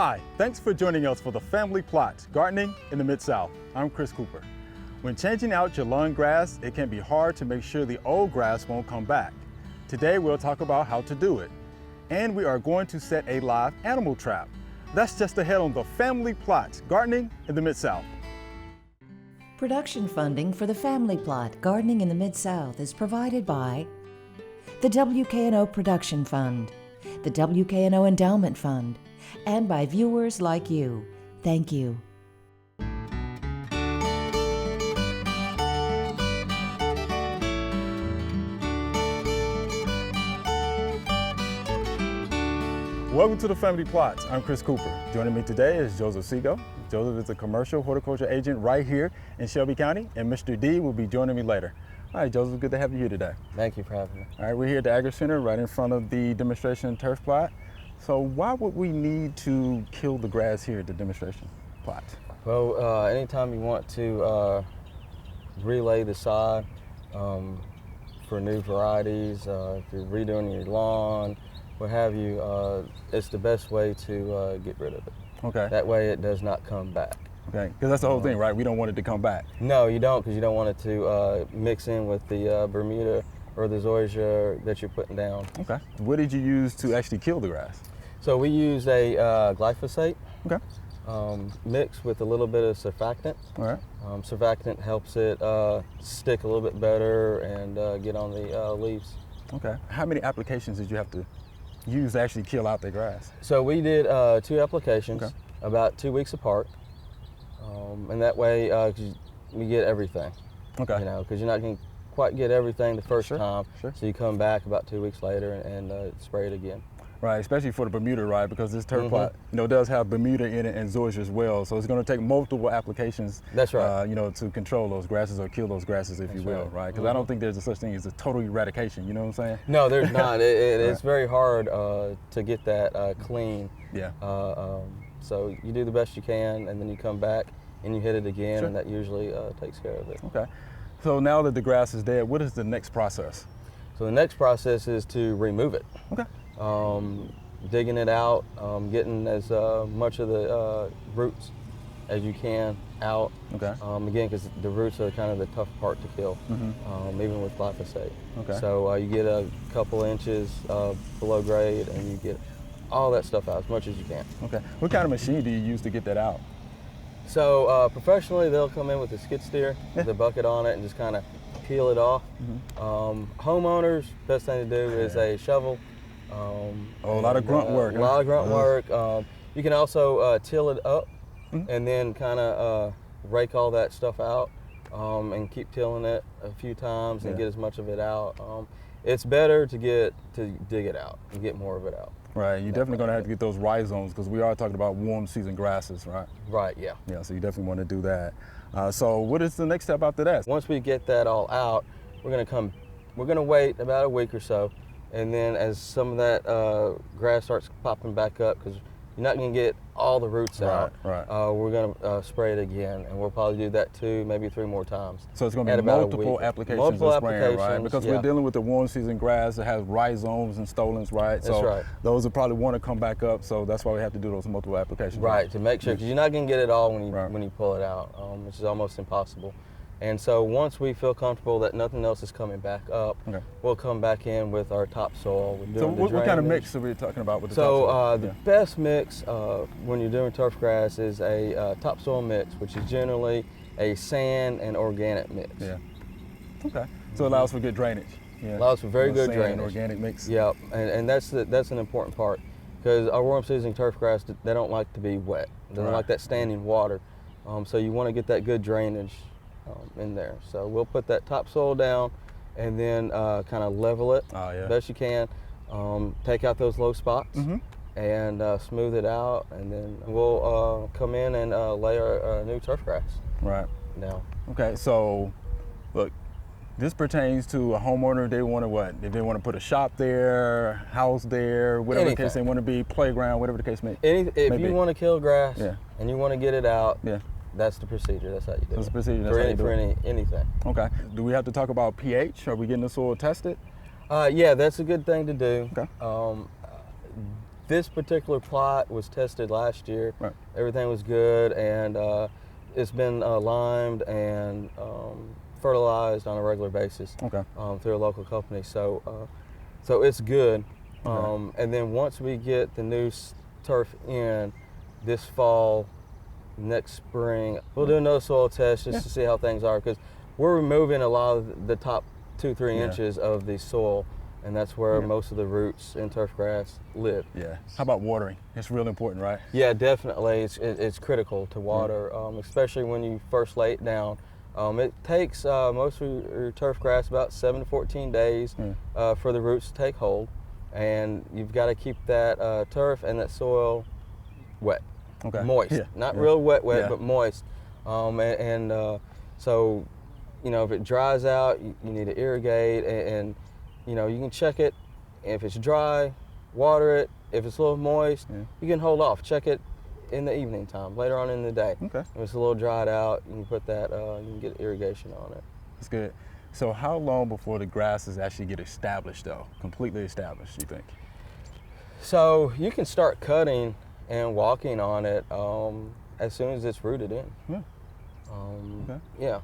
Hi, thanks for joining us for the Family Plot, Gardening in the Mid-South. I'm Chris Cooper. When changing out your lawn grass, it can be hard to make sure the old grass won't come back. Today we'll talk about how to do it. And we are going to set a live animal trap. That's just ahead on the Family Plot, Gardening in the Mid-South. Production funding for the Family Plot, Gardening in the Mid-South is provided by the WKNO Production Fund, the WKNO Endowment Fund, and by viewers like you. Thank you. Welcome to the Family Plot. I'm Chris Cooper. Joining me today is Joseph Seago. Joseph is a commercial horticulture agent right here in Shelby County, and Mr. D will be joining me later. All right, Joseph, good to have you here today. Thank you for having me. All right, we're here at the Agri Center right in front of the demonstration turf plot. So why would we need to kill the grass here at the demonstration plot? Well, anytime you want to relay the sod for new varieties, if you're redoing your lawn, what have you, it's the best way to get rid of it. Okay. That way it does not come back. Okay, because that's the whole thing, right? We don't want it to come back. No, you don't, because you don't want it to mix in with the Bermuda or the zoysia that you're putting down. Okay. What did you use to actually kill the grass? So we use a glyphosate Okay. mixed with a little bit of surfactant. All right. Surfactant helps it stick a little bit better and get on the leaves. Okay. How many applications did you have to use to actually kill out the grass? So we did 2 applications, Okay. about 2 weeks apart, and that way we get everything. Okay. You know, because you're not going to quite get everything the first Sure, time. sure. So you come back about 2 weeks later and spray it again. Right, especially for the Bermuda, right? Because this turf plot, does have Bermuda in it and zoysia as well. So it's going to take multiple applications. That's right. To control those grasses or kill those grasses, if you will, right? Because I don't think there's a such thing as a total eradication. You know what I'm saying? No, there's not. It's Right. very hard to get that clean. Yeah. So you do the best you can, and then you come back and you hit it again, Sure. and that usually takes care of it. Okay. So now that the grass is dead, what is the next process? So the next process is to remove it. Okay. Digging it out, getting as much of the roots as you can out. Okay. Again, because the roots are kind of the tough part to kill, even with glyphosate. Okay. So you get a couple inches below grade, and you get all that stuff out as much as you can. Okay. What kind of machine do you use to get that out? So professionally, they'll come in with a skid steer, with a bucket on it, and just kind of peel it off. Homeowners, best thing to do is a shovel. A lot of grunt work. A lot of grunt work. You can also till it up and then kind of rake all that stuff out and keep tilling it a few times and get as much of it out. It's better to dig it out and get more of it out. Right, you're definitely going to have to get those rhizomes because we are talking about warm season grasses, right? Right, yeah. Yeah, so you definitely want to do that. So what is the next step after that? Once we get that all out, we're going to wait about a week or so, and then as some of that grass starts popping back up, because you're not going to get all the roots out, Right. we're going to spray it again, and we'll probably do that 2, maybe 3 more times. So it's going to be about a multiple week. applications Multiple of spraying, right? applications, Because yeah. we're dealing with the warm season grass that has rhizomes and stolons, right? That's So right. those will probably want to come back up, so that's why we have to do those multiple applications. Right, to make sure, because you're not going to get it all when you Right. when you pull it out, which is almost impossible. And so once we feel comfortable that nothing else is coming back up, Okay. we'll come back in with our topsoil. We're doing So the what kind of drainage. mix are we talking about with the So topsoil? the best mix when you're doing turf grass is a topsoil mix, which is generally a sand and organic mix. Yeah. Okay. So it allows for good drainage. Yeah. Allows for very good sand and drainage. organic mix. Yep, and that's an important part, because our warm season turf grass, they don't like to be wet. They don't Right. like that standing water. So you want to get that good drainage in there. So we'll put that topsoil down and then kind of level it best you can. Take out those low spots and smooth it out, and then we'll come in and lay our new turf grass Right. down. Okay, so look, this pertains to a homeowner. They want to what? If they want to put a shop there, house there, whatever the case they want to be, playground, whatever the case may be. If you want to kill grass Yeah. and you want to get it out, Yeah. That's the procedure. That's how you do it. That's the procedure. That's how you do it. Anything. Okay. Do we have to talk about pH? Are we getting the soil tested? Yeah, that's a good thing to do. Okay. This particular plot was tested last year. Right. Everything was good, and it's been limed and fertilized on a regular basis. Okay. Through a local company. So it's good. Okay. And then once we get the new turf in this fall, next spring, we'll do another soil test just to see how things are, because we're removing a lot of the top 2-3 inches of the soil, and that's where most of the roots in turf grass live. Yeah. How about watering? It's real important, right? Yeah, definitely. It's critical to water, especially when you first lay it down. It takes most of your turf grass about 7 to 14 days for the roots to take hold, and you've got to keep that turf and that soil wet, moist. Not real wet, but moist. So, you know, if it dries out, you need to irrigate, and you know, you can check it. If it's dry, water it. If it's a little moist, you can hold off. Check it in the evening time, later on in the day. Okay. If it's a little dried out, you can put that, you can get irrigation on it. That's good. So how long before the grasses actually get established though? Completely established, you think? So you can start cutting and walking on it as soon as it's rooted in. Yeah. Yeah.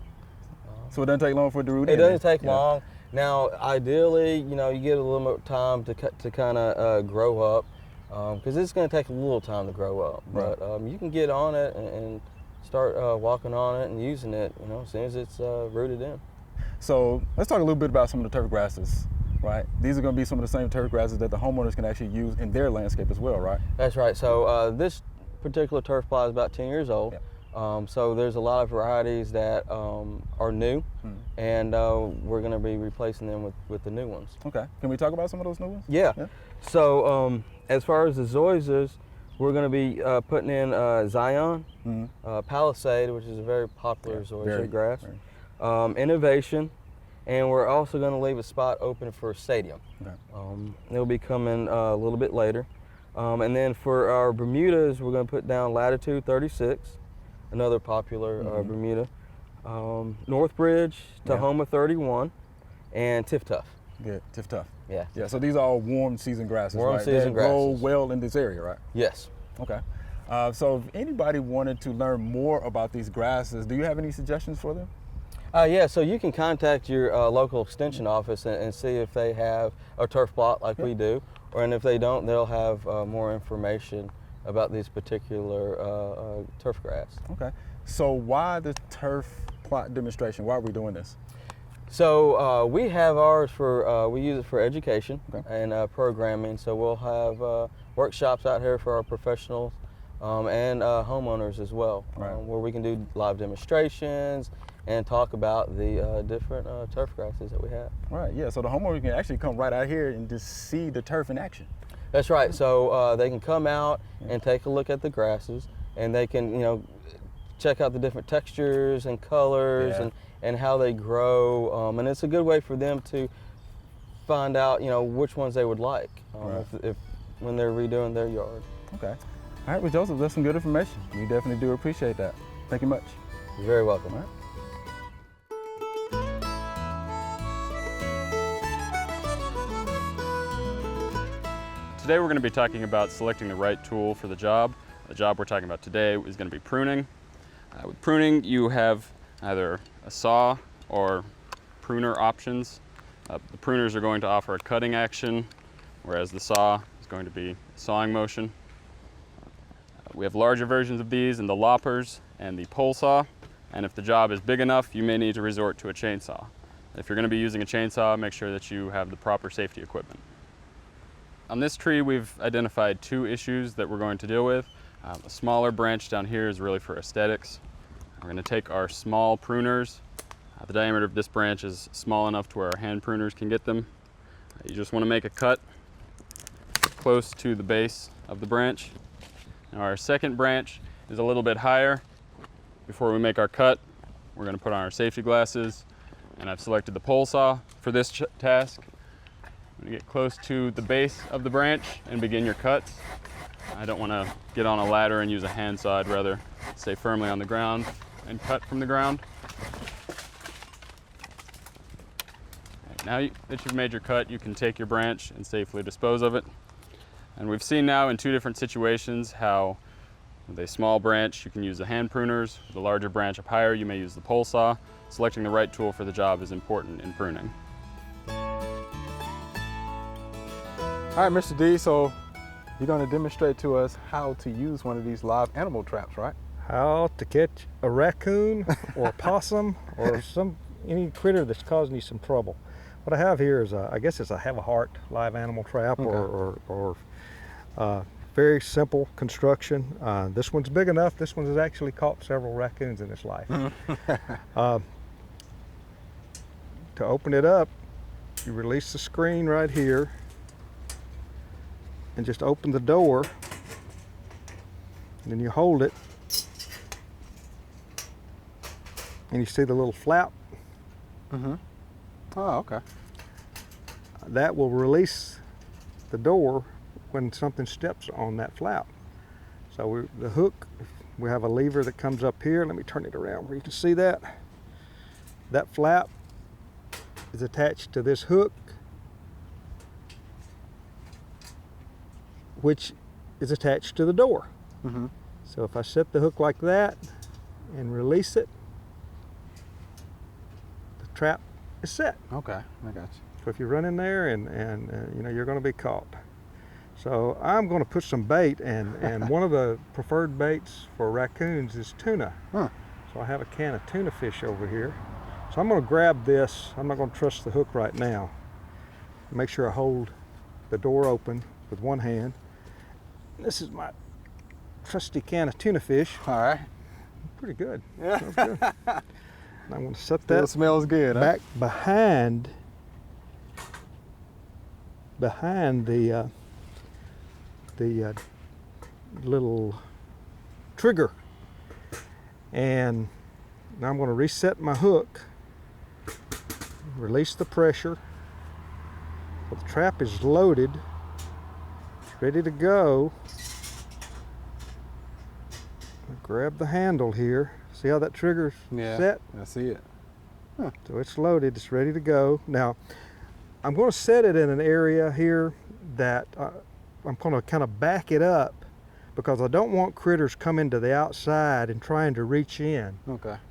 So it doesn't take long for it to root in? It doesn't take long. Now, ideally, you know, you get a little more time to kind of grow up, because it's going to take a little time to grow up. Right. But you can get on it and start walking on it and using it, you know, as soon as it's rooted in. So let's talk a little bit about some of the turf grasses, right? These are going to be some of the same turf grasses that the homeowners can actually use in their landscape as well, right? That's right. So this particular turf plot is about 10 years old. Yep. So there's a lot of varieties that are new, and we're going to be replacing them with the new ones. Okay. Can we talk about some of those new ones? Yeah. So as far as the zoysias, we're going to be putting in Zion, Palisade, which is a very popular zoysia grass, Innovation, and we're also going to leave a spot open for Stadium. Okay. It'll be coming a little bit later. And then for our Bermudas, we're going to put down Latitude 36. Another popular Bermuda, Northbridge, Tahoma 31, and Tiff Tuff. Good, Tiff Tuff. Yeah. Yeah, so these are all warm season grasses, warm right? season They grow grasses. well in this area, right? Yes. Okay. So if anybody wanted to learn more about these grasses, do you have any suggestions for them? Yeah, so you can contact your local extension office and see if they have a turf plot like we do, and if they don't, they'll have more information about these particular turf grass. Okay. So why the turf plot demonstration? Why are we doing this? So we have ours for, we use it for education and programming. So we'll have workshops out here for our professionals and homeowners as well, where we can do live demonstrations and talk about the different turf grasses that we have. Right, yeah, so the homeowner can actually come right out here and just see the turf in action. That's right. So they can come out and take a look at the grasses, and they can, you know, check out the different textures and colors and how they grow. And it's a good way for them to find out, you know, which ones they would like if when they're redoing their yard. Okay. All right, well, Joseph, that's some good information. We definitely do appreciate that. Thank you much. You're very welcome. All right. Today we're going to be talking about selecting the right tool for the job. The job we're talking about today is going to be pruning. With pruning, you have either a saw or pruner options. The pruners are going to offer a cutting action, whereas the saw is going to be sawing motion. We have larger versions of these in the loppers and the pole saw, and if the job is big enough, you may need to resort to a chainsaw. If you're going to be using a chainsaw, make sure that you have the proper safety equipment. On this tree, we've identified two issues that we're going to deal with. A smaller branch down here is really for aesthetics. We're going to take our small pruners. The diameter of this branch is small enough to where our hand pruners can get them. You just want to make a cut close to the base of the branch. Now our second branch is a little bit higher. Before we make our cut, we're going to put on our safety glasses, and I've selected the pole saw for this task. I'm going to get close to the base of the branch and begin your cuts. I don't want to get on a ladder and use a hand saw. I'd rather stay firmly on the ground and cut from the ground. Now that you've made your cut, you can take your branch and safely dispose of it. And we've seen now in two different situations how with a small branch you can use the hand pruners, with a larger branch up higher you may use the pole saw. Selecting the right tool for the job is important in pruning. All right, Mr. D, so you're going to demonstrate to us how to use one of these live animal traps, right? How to catch a raccoon or a possum or any critter that's causing you some trouble. What I have here is, I guess it's a have a heart live animal trap. Okay. or very simple construction. This one's big enough. This one has actually caught several raccoons in its life. To open it up, you release the screen right here and just open the door, and then you hold it, and you see the little flap. Mm-hmm. Oh, okay. That will release the door when something steps on that flap. So the hook, we have a lever that comes up here. Let me turn it around where you can see that. That flap is attached to this hook, which is attached to the door. Mm-hmm. So if I set the hook like that and release it, the trap is set. Okay, I got you. So if you run in there and you know, you're going to be caught. So I'm going to put some bait, and one of the preferred baits for raccoons is tuna. Huh. So I have a can of tuna fish over here. So I'm going to grab this. I'm not going to trust the hook right now. Make sure I hold the door open with one hand. This is my trusty can of tuna fish. All right. Pretty good. Yeah. Smells good. And I'm going to set Still that smells good, back huh? behind the little trigger. And now I'm going to reset my hook, release the pressure. So the trap is loaded, it's ready to go. Grab the handle here. See how that trigger's set? I see it. Huh. So it's loaded, it's ready to go. Now, I'm going to set it in an area here that I'm going to kind of back it up, because I don't want critters coming to the outside and trying to reach in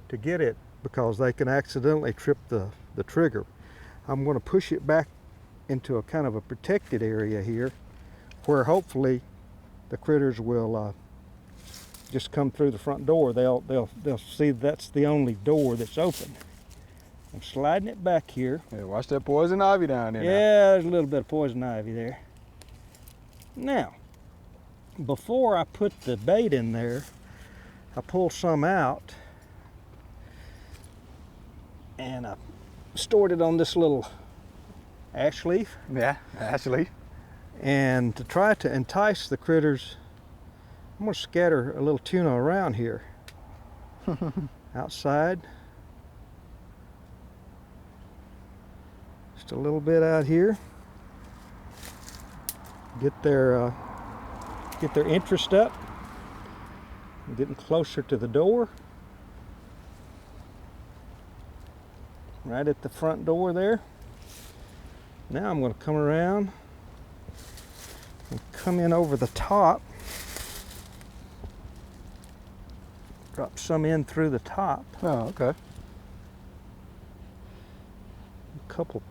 to get it, because they can accidentally trip the trigger. I'm going to push it back into a kind of a protected area here, where hopefully the critters will just come through the front door. They'll see that's the only door that's open. I'm sliding it back here. Yeah, watch that poison ivy down there. Yeah, there's a little bit of poison ivy there. Now, before I put the bait in there, I pull some out and I stored it on this little ash leaf. Yeah, ash leaf. And to try to entice the critters, I'm going to scatter a little tuna around here. Outside. Just a little bit out here. Get their interest up. I'm getting closer to the door. Right at the front door there. Now I'm going to come around and come in over the top. Drop some in through the top. Oh, okay. A couple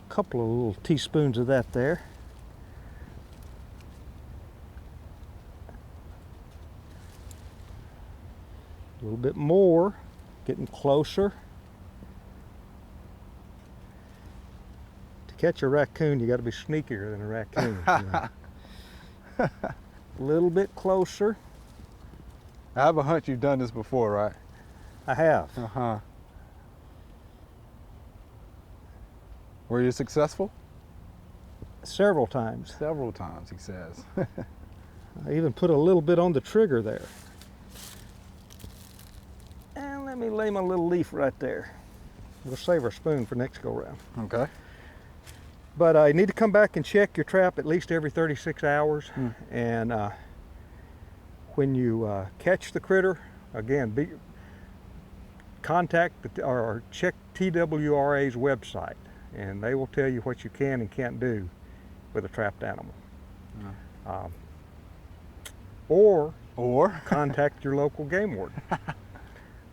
of little teaspoons of that there. A little bit more, getting closer. To catch a raccoon, you got to be sneakier than a raccoon. You know. A little bit closer. I have a hunch you've done this before, right? I have. Uh-huh. Were you successful? Several times. Several times, he says. I even put a little bit on the trigger there. And let me lay my little leaf right there. We'll save our spoon for next go round. Okay. But you need to come back and check your trap at least every 36 hours. And when you catch the critter, again, contact or check TWRA's website, and they will tell you what you can and can't do with a trapped animal. Or contact your local game warden.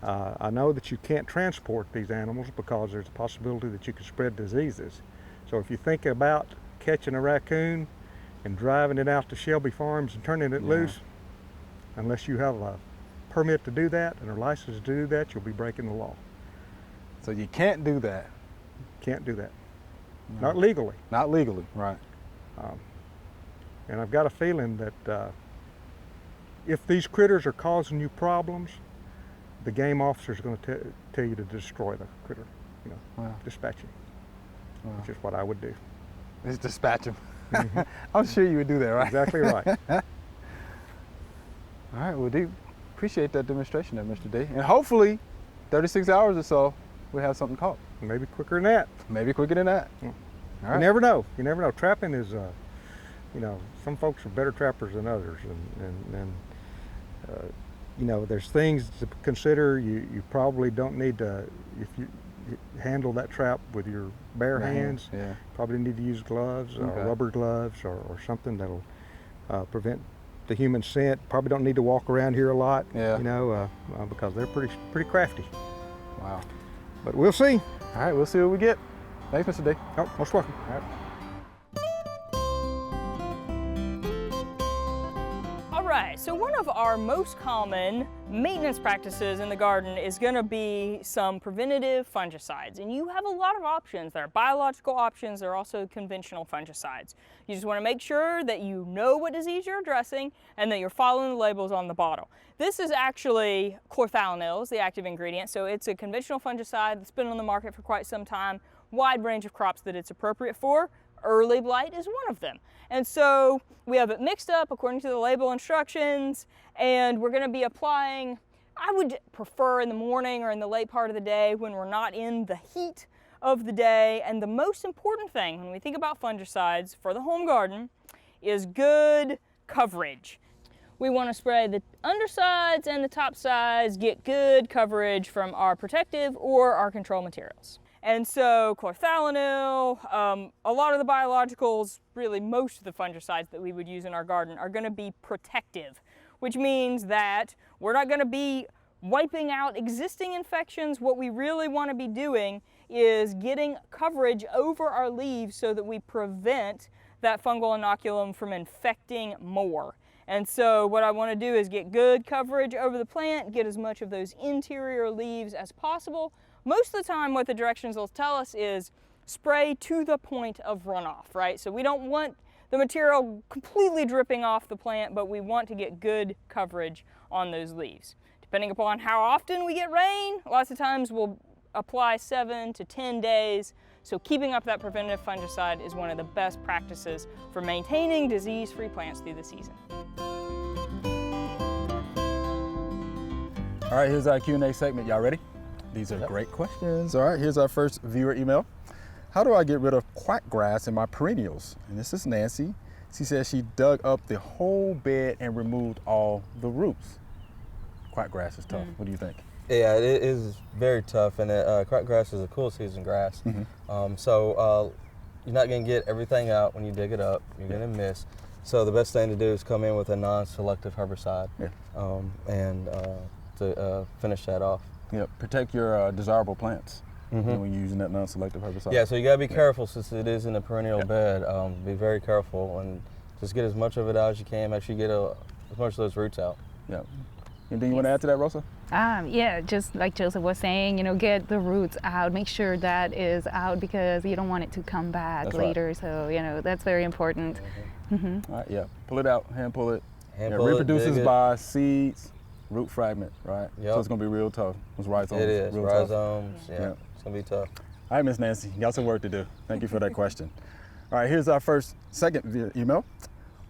I know that you can't transport these animals because there's a possibility that you could spread diseases. So if you think about catching a raccoon and driving it out to Shelby Farms and turning it loose, unless you have a permit to do that and a license to do that, you'll be breaking the law. So you can't do that. Can't do that. No. Not legally. Not legally, right. And I've got a feeling that if these critters are causing you problems, the game officer is going to tell you to destroy the critter, dispatch him, which is what I would do. Just dispatch him. Mm-hmm. I'm sure you would do that, right? Exactly right. All right, well, D, appreciate that demonstration there, Mr. D. And hopefully, 36 hours or so, we'll have something caught. Maybe quicker than that. Maybe quicker than that. All right. You never know. You never know. Trapping is, some folks are better trappers than others, and there's things to consider. You probably don't need to, if you handle that trap with your bare hands, probably need to use gloves, or rubber gloves, or something that'll prevent the human scent. Probably don't need to walk around here a lot, because they're pretty crafty. Wow. But we'll see. All right, we'll see what we get. Thanks, Mr. D. Oh, most welcome. All right. So one of our most common maintenance practices in the garden is going to be some preventative fungicides. And you have a lot of options. There are biological options. There are also conventional fungicides. You just want to make sure that you know what disease you're addressing and that you're following the labels on the bottle. This is actually chlorthalonil is the active ingredient. So it's a conventional fungicide that's been on the market for quite some time. Wide range of crops that it's appropriate for. Early blight is one of them. And so we have it mixed up according to the label instructions, and we're going to be applying, I would prefer in the morning or in the late part of the day when we're not in the heat of the day. And the most important thing when we think about fungicides for the home garden is good coverage. We want to spray the undersides and the top sides, get good coverage from our protective or our control materials. And so chlorthalonil, a lot of the biologicals, really most of the fungicides that we would use in our garden are going to be protective, which means that we're not going to be wiping out existing infections. What we really want to be doing is getting coverage over our leaves so that we prevent that fungal inoculum from infecting more. And so what I want to do is get good coverage over the plant, get as much of those interior leaves as possible. Most of the time what the directions will tell us is spray to the point of runoff, right? So we don't want the material completely dripping off the plant, but we want to get good coverage on those leaves. Depending upon how often we get rain, lots of times we'll apply 7 to 10 days. So keeping up that preventative fungicide is one of the best practices for maintaining disease-free plants through the season. All right, here's our Q&A segment. Y'all ready? These are great questions. All right, here's our first viewer email. How do I get rid of quackgrass in my perennials? And this is Nancy. She says she dug up the whole bed and removed all the roots. Quackgrass is tough. What do you think? Yeah, it is very tough, and quackgrass is a cool season grass. So you're not going to get everything out when you dig it up. You're going to miss. So the best thing to do is come in with a non-selective herbicide to finish that off. Yeah, protect your desirable plants when you're using that non-selective herbicide. Yeah, so you gotta be careful since it is in a perennial bed. Be very careful and just get as much of it out as you can. Make sure you get as much of those roots out. Yeah. Anything you want to add to that, Rosa? Yeah, just like Joseph was saying, get the roots out. Make sure that is out because you don't want it to come back later. Right. So, that's very important. All right, yeah. Pull it out, hand pull it. Reproduces by seeds. Root fragment, right? Yep. So it's gonna be real tough. Those rhizomes. It is. Real rhizomes. Tough. Yeah. It's gonna be tough. All right, Miss Nancy, you got some work to do. Thank you for that question. All right, here's our second email.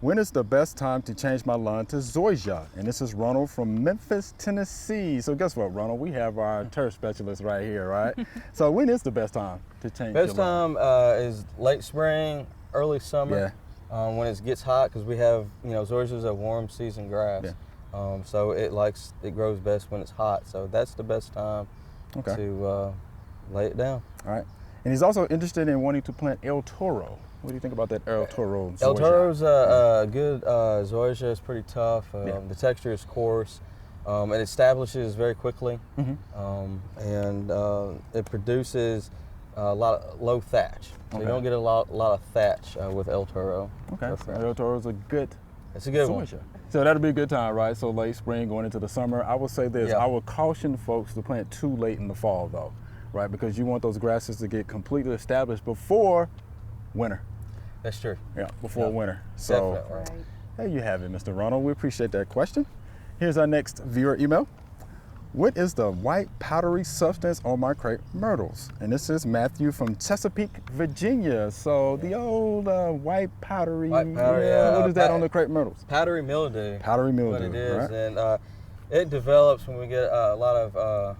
When is the best time to change my lawn to zoysia? And this is Ronald from Memphis, Tennessee. So guess what, Ronald? We have our turf specialist right here, right? So when is the best time to change? Best time is late spring, early summer. Yeah. When it gets hot, because we have, zoysia is a warm season grass. Yeah. So it grows best when it's hot. So that's the best time to lay it down. All right. And he's also interested in wanting to plant El Toro. What do you think about that El Toro zoysia? El Toro's good zoysia. It's pretty tough. The texture is coarse. It establishes very quickly, and it produces a lot of low thatch. So you don't get a lot of thatch with El Toro. Okay, so El Toro's a good. It's a good one. So that'll be a good time, right? So late spring going into the summer. I will say this, I will caution folks to plant too late in the fall though, right? Because you want those grasses to get completely established before winter. That's true. Yeah, before winter. So definitely. There you have it, Mr. Ronald. We appreciate that question. Here's our next viewer email. What is the white powdery substance on my crepe myrtles? And this is Matthew from Chesapeake, Virginia. So the old white powdery, what is that on the crepe myrtles? Powdery mildew. Powdery mildew, What it is, right? and it develops when we get a lot of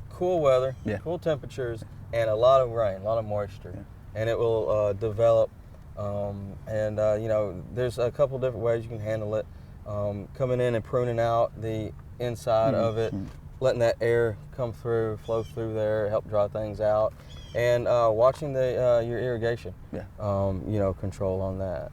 cool weather, cool temperatures, and a lot of rain, a lot of moisture, and it will develop. You know, there's a couple different ways you can handle it. Coming in and pruning out the inside of it, letting that air come through, flow through there, help dry things out, and watching the your irrigation, you know, control on that.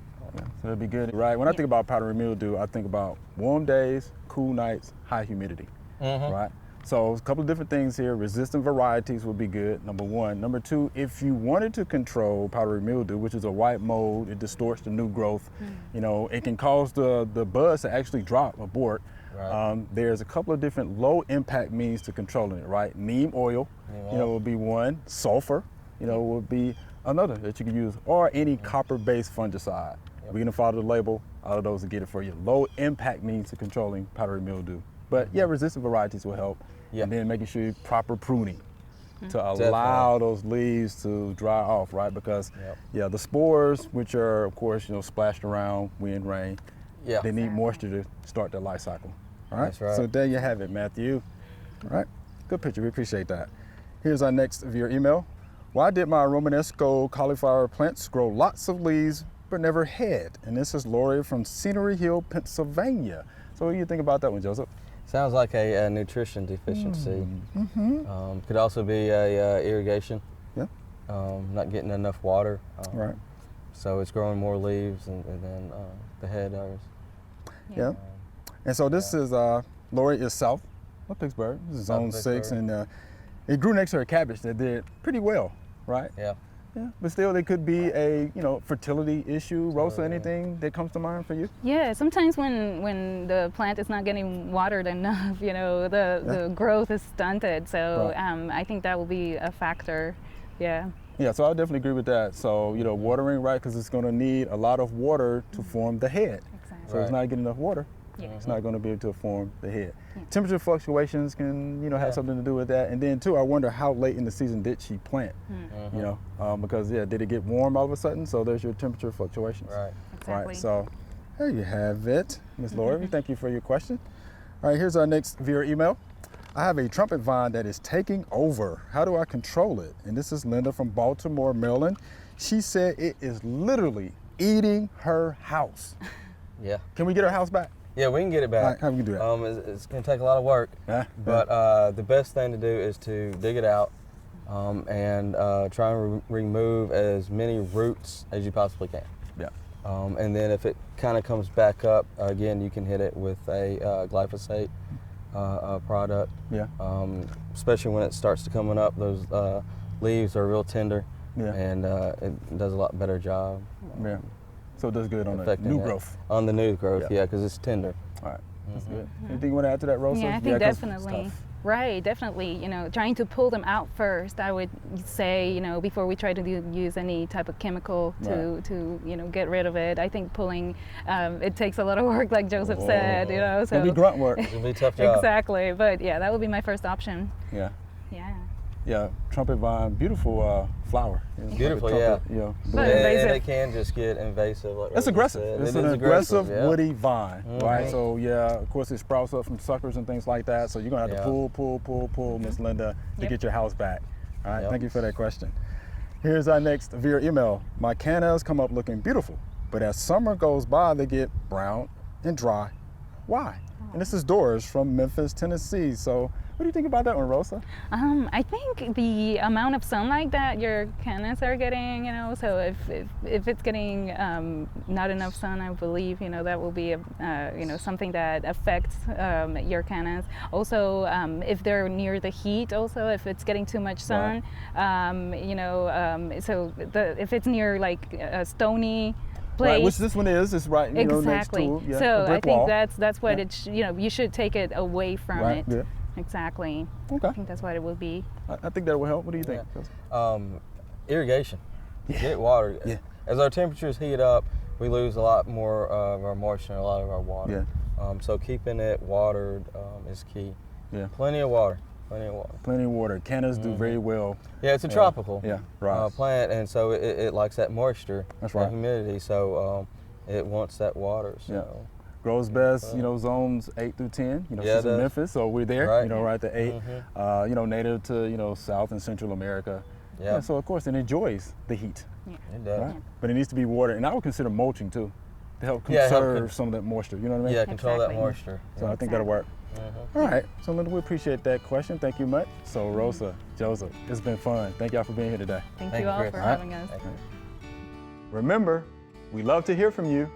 So it'd be good, right? When I think about powdery mildew, I think about warm days, cool nights, high humidity, right? So a couple of different things here. Resistant varieties would be good, number one. Number two, if you wanted to control powdery mildew, which is a white mold, it distorts the new growth. You know, it can cause the buds to actually drop, abort. There's a couple of different low impact means to controlling it, right? Neem oil, you know, would be one. Sulfur, you know, would be another that you can use, or any copper-based fungicide. We're gonna follow the label. All of those will get it for you. Low impact means to controlling powdery mildew. But yeah, resistant varieties will help. And then making sure you proper pruning to allow those leaves to dry off, right? Because the spores, which are of course, you know, splashed around, wind, rain, they need moisture to start their life cycle. All right. That's right. So there you have it, Matthew. All right. Good picture. We appreciate that. Here's our next viewer email. Why did my Romanesco cauliflower plants grow lots of leaves but never head? And this is Lori from Scenery Hill, Pennsylvania. So what do you think about that one, Joseph? Sounds like a nutrition deficiency. Could also be a irrigation. Not getting enough water. Right. So it's growing more leaves and then the head are. And so this is, Lori is south of Pittsburgh. This is zone 6, and it grew next to her cabbage that did pretty well, right? Yeah. But still, there could be a fertility issue. Rosa, anything that comes to mind for you? Yeah, sometimes when the plant is not getting watered enough, you know, the growth is stunted. So I think that will be a factor. Yeah, so I definitely agree with that. So, you know, watering, right, because it's going to need a lot of water to form the head. Exactly. So it's not getting enough water. It's not going to be able to form the head. Temperature fluctuations can, you know, have something to do with that. And then too, I wonder how late in the season did she plant? You know, because did it get warm all of a sudden? So there's your temperature fluctuations. Exactly. Right. So there you have it, Ms. Lori. Thank you for your question. All right, here's our next viewer email. I have a trumpet vine that is taking over. How do I control it? And this is Linda from Baltimore, Maryland. She said it is literally eating her house. Can we get her house back? Yeah, we can get it back. How can we do that? It's going to take a lot of work, but the best thing to do is to dig it out and try and remove as many roots as you possibly can. And then if it kind of comes back up, again, you can hit it with a glyphosate product. Especially when it starts to coming up, those leaves are real tender, and it does a lot better job. So it does good on the new growth. On the new growth, because it's tender. All right, that's good. Anything you want to add to that, Rosa? Yeah, I think definitely. Right, definitely. You know, trying to pull them out first, I would say, you know, before we try to use any type of chemical to you know, get rid of it. I think pulling, it takes a lot of work, like Joseph said, you know. So it'll be grunt work. It'll be a tough job. Exactly, but yeah, that would be my first option. Yeah, trumpet vine, beautiful flower. Beautiful, trumpet, But and it can just get invasive. Like it's aggressive. It's an aggressive woody vine, right? So of course it sprouts up from suckers and things like that. So you're gonna have to pull, Miss Linda, to get your house back. All right, thank you for that question. Here's our next viewer email. My cannas come up looking beautiful, but as summer goes by, they get brown and dry. Why? And this is Doris from Memphis, Tennessee. So what do you think about that one, Rosa? I think the amount of sunlight that your cannas are getting, you know, so if it's getting not enough sun, I believe, you know, that will be you know, something that affects your cannas. Also, if they're near the heat, also if it's getting too much sun, you know, so if it's near like a stony place. Right, which this one is. It's right, you know, next to so a brick I think wall. that's what it. You know, you should take it away from it. Yeah. Exactly. Okay. I think that's what it would be. I think that will help. What do you think? Irrigation. Get it watered. Yeah. As our temperatures heat up, we lose a lot more of our moisture and a lot of our water. Yeah. So keeping it watered is key. Yeah. Plenty of water. Plenty of water. Plenty of water. Cannas do very well. Yeah, it's a tropical right. plant, and so it likes that moisture That's right. and humidity. So it wants that water. So. Grows best, you know, zones 8 through 10. You know, she's in Memphis, so we're there. Right. You know, right to 8. You know, native to, you know, South and Central America. Yeah. So of course it enjoys the heat. Yeah. It does. Right? But it needs to be watered, and I would consider mulching too, to help conserve some of that moisture. You know what I mean? Yeah, control that moisture. So I think that'll work. All right. So Linda, we appreciate that question. Thank you much. So Rosa, Joseph, it's been fun. Thank y'all for being here today. Thank you all for having us. Remember, we love to hear from you.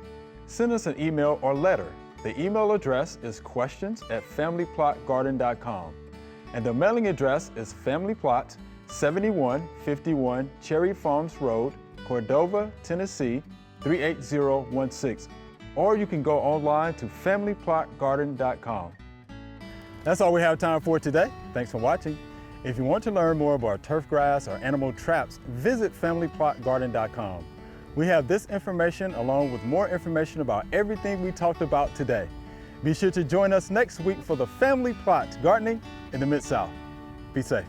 Send us an email or letter. The email address is questions@familyplotgarden.com. And the mailing address is Family Plot, 7151 Cherry Farms Road, Cordova, Tennessee, 38016. Or you can go online to familyplotgarden.com. That's all we have time for today. Thanks for watching. If you want to learn more about turf grass or animal traps, visit familyplotgarden.com. We have this information along with more information about everything we talked about today. Be sure to join us next week for the Family Plot Gardening in the Mid-South. Be safe.